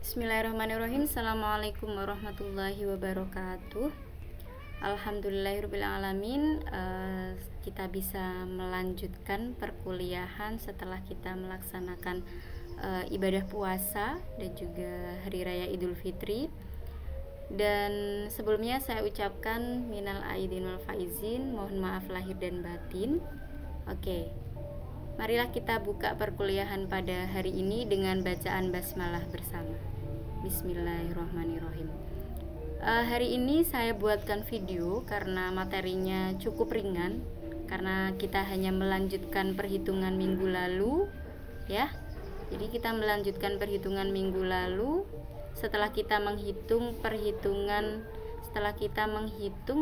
Bismillahirrahmanirrahim. Assalamualaikum warahmatullahi wabarakatuh. Alhamdulillahirrahmanirrahim. Kita bisa melanjutkan perkuliahan setelah kita melaksanakan ibadah puasa dan juga hari raya Idul Fitri. Dan sebelumnya saya ucapkan minal aidin wal faizin, mohon maaf lahir dan batin. Oke, marilah kita buka perkuliahan pada hari ini dengan bacaan basmalah bersama. Bismillahirrahmanirrahim. Hari ini saya buatkan video karena materinya cukup ringan, karena kita hanya melanjutkan perhitungan minggu lalu, ya. Jadi kita melanjutkan perhitungan minggu lalu setelah kita menghitung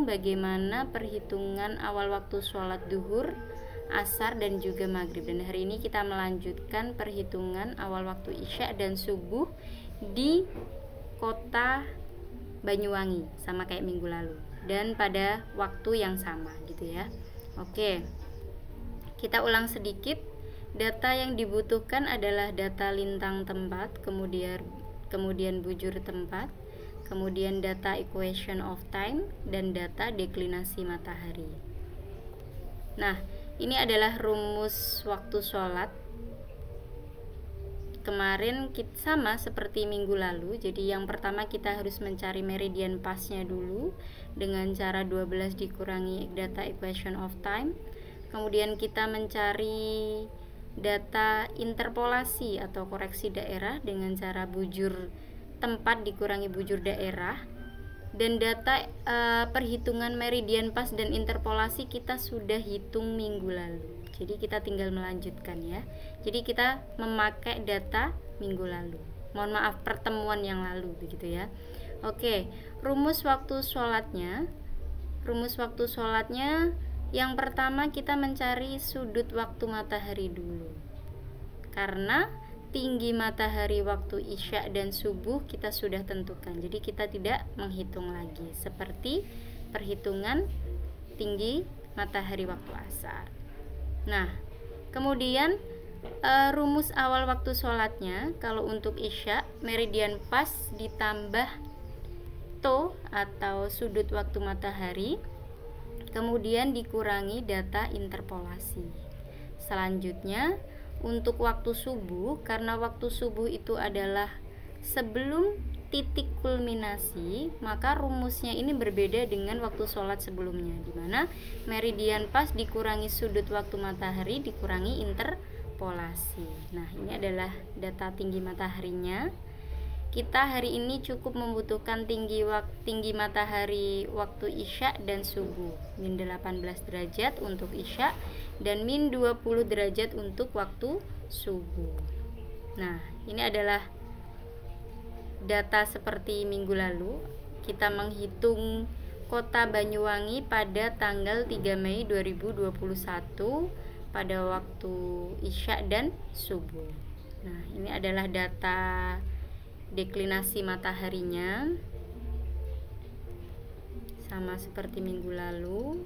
bagaimana perhitungan awal waktu sholat duhur, asar dan juga maghrib. Dan hari ini kita melanjutkan perhitungan awal waktu isya dan subuh di kota Banyuwangi, sama kayak minggu lalu dan pada waktu yang sama gitu ya. Oke, kita ulang sedikit. Data yang dibutuhkan adalah data lintang tempat, kemudian bujur tempat, kemudian data equation of time, dan data deklinasi matahari. Nah, ini adalah rumus waktu sholat. Kemarin kita sama seperti minggu lalu. Jadi yang pertama kita harus mencari meridian pasnya dulu dengan cara 12 dikurangi data equation of time. Kemudian kita mencari data interpolasi atau koreksi daerah dengan cara bujur tempat dikurangi bujur daerah. Dan data perhitungan meridian pas dan interpolasi kita sudah hitung minggu lalu. Jadi kita tinggal melanjutkan ya. Jadi kita memakai data minggu lalu. Mohon maaf, pertemuan yang lalu begitu ya. Oke, rumus waktu sholatnya. Rumus waktu sholatnya yang pertama kita mencari sudut waktu matahari dulu. Karena tinggi matahari waktu isya dan subuh kita sudah tentukan. Jadi kita tidak menghitung lagi seperti perhitungan tinggi matahari waktu asar. Nah, kemudian rumus awal waktu sholatnya, kalau untuk isya meridian pas ditambah to atau sudut waktu matahari, kemudian dikurangi data interpolasi. Selanjutnya untuk waktu subuh, karena waktu subuh itu adalah sebelum titik kulminasi, maka rumusnya ini berbeda dengan waktu sholat sebelumnya, di mana meridian pas dikurangi sudut waktu matahari dikurangi interpolasi. Nah, ini adalah data tinggi mataharinya. Kita hari ini cukup membutuhkan tinggi matahari waktu isya dan subuh, min 18 derajat untuk isya dan min 20 derajat untuk waktu subuh. Nah, ini adalah data seperti minggu lalu. Kita menghitung kota Banyuwangi pada tanggal 3 Mei 2021 pada waktu isya dan subuh. Nah, ini adalah data deklinasi mataharinya, sama seperti minggu lalu.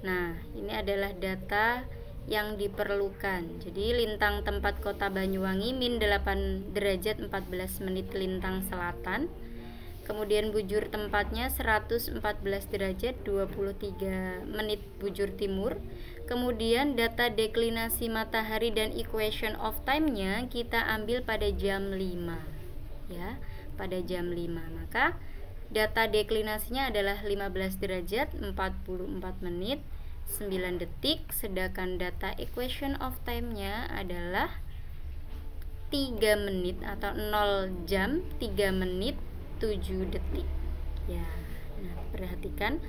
Nah, ini adalah data yang diperlukan. Jadi lintang tempat kota Banyuwangi min 8 derajat 14 menit lintang selatan. Kemudian bujur tempatnya 114 derajat 23 menit bujur timur. Kemudian data deklinasi matahari dan equation of time-nya kita ambil pada jam 5 ya, pada jam 5. Maka data deklinasinya adalah 15 derajat 44 menit 9 detik, sedangkan data equation of time-nya adalah 3 menit atau 0 jam 3 menit 7 detik ya. Nah, perhatikan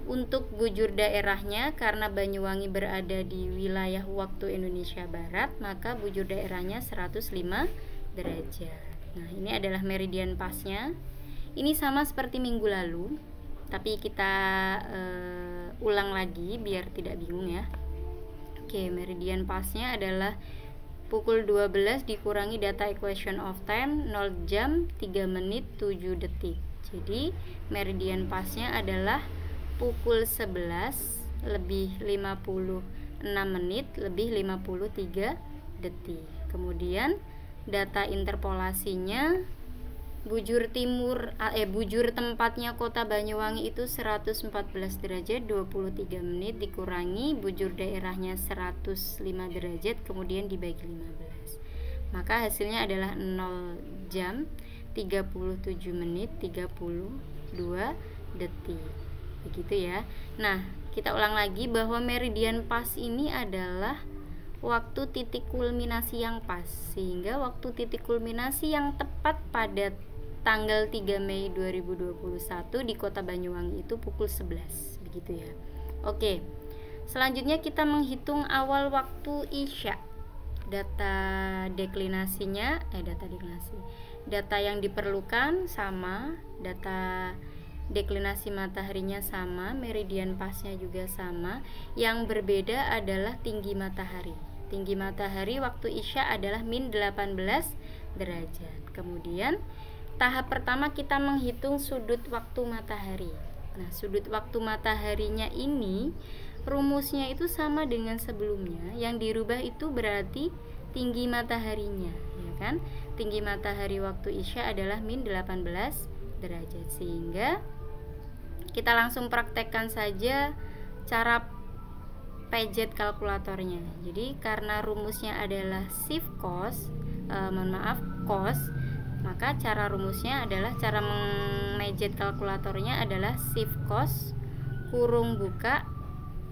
untuk bujur daerahnya, karena Banyuwangi berada di wilayah waktu Indonesia Barat, maka bujur daerahnya 105 derajat. Nah, ini adalah meridian pasnya. Ini sama seperti minggu lalu, tapi kita ulang lagi biar tidak bingung ya. Oke, meridian pasnya adalah pukul 12 dikurangi data equation of time 0 jam 3 menit 7 detik. Jadi meridian pasnya adalah pukul 11 lebih 56 menit lebih 53 detik. Kemudian data interpolasinya bujur tempatnya Kota Banyuwangi itu 114 derajat 23 menit dikurangi bujur daerahnya 105 derajat kemudian dibagi 15. Maka hasilnya adalah 0 jam 37 menit 32 detik. Begitu ya. Nah, kita ulang lagi bahwa meridian pas ini adalah waktu titik kulminasi yang pas, sehingga waktu titik kulminasi yang tepat pada tanggal 3 Mei 2021 di Kota Banyuwangi itu pukul 11, begitu ya. Oke. Selanjutnya kita menghitung awal waktu Isya. Data yang diperlukan sama, data deklinasi mataharinya sama, meridian pasnya juga sama. Yang berbeda adalah tinggi matahari. Tinggi matahari waktu Isya adalah min 18 derajat. Kemudian tahap pertama kita menghitung sudut waktu matahari. Nah, sudut waktu mataharinya ini rumusnya itu sama dengan sebelumnya. Yang dirubah itu berarti tinggi mataharinya, ya kan? Tinggi matahari waktu Isya adalah min 18 derajat. Sehingga kita langsung praktekkan saja cara pejet kalkulatornya. Jadi karena rumusnya adalah shift cos, cos, maka cara rumusnya adalah cara memejet kalkulatornya adalah shift cos kurung buka,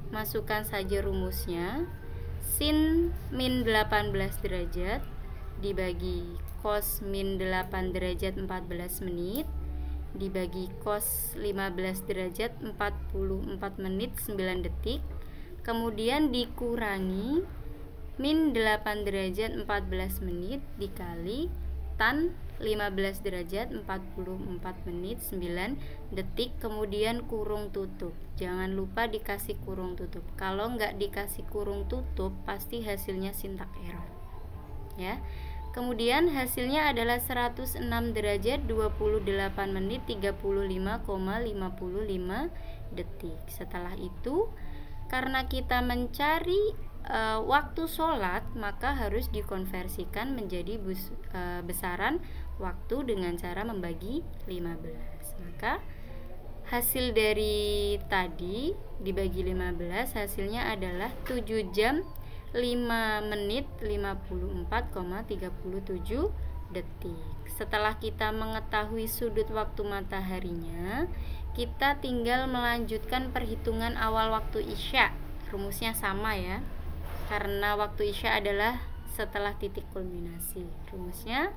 masukkan saja rumusnya, sin min 18 derajat dibagi cos min 8 derajat 14 menit dibagi cos 15 derajat 44 menit 9 detik, kemudian dikurangi min 8 derajat 14 menit dikali tan 15 derajat 44 menit 9 detik, kemudian kurung tutup. Jangan lupa dikasih kurung tutup. Kalau nggak dikasih kurung tutup pasti hasilnya sintak error ya. Kemudian hasilnya adalah 106 derajat 28 menit 35,55 detik. Setelah itu karena kita mencari waktu sholat, maka harus dikonversikan menjadi besaran waktu dengan cara membagi 15. Maka hasil dari tadi dibagi 15 hasilnya adalah 7 jam 5 menit 54,37 detik. Setelah kita mengetahui sudut waktu mataharinya, kita tinggal melanjutkan perhitungan awal waktu Isya. Rumusnya sama ya, karena waktu Isya adalah setelah titik kulminasi. Rumusnya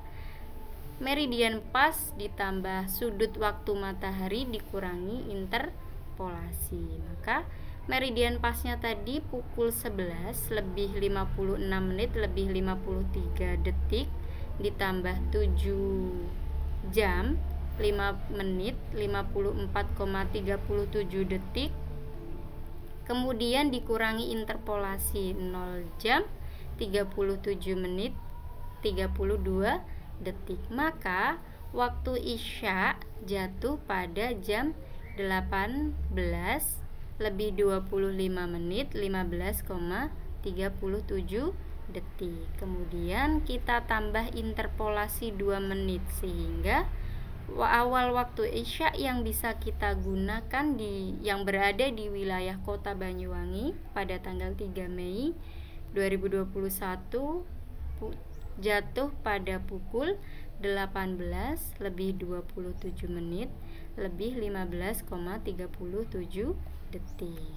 meridian pas ditambah sudut waktu matahari dikurangi interpolasi. Maka meridian pasnya tadi pukul 11 lebih 56 menit lebih 53 detik ditambah 7 jam 5 menit 54,37 detik, kemudian dikurangi interpolasi 0 jam 37 menit 32 detik. Maka waktu Isya jatuh pada jam 18 lebih 25 menit 15,37 detik. Kemudian kita tambah interpolasi 2 menit sehingga awal waktu Isya yang bisa kita gunakan yang berada di wilayah Kota Banyuwangi pada tanggal 3 Mei 2021 jatuh pada pukul 18 lebih 27 menit lebih 15,37 detik.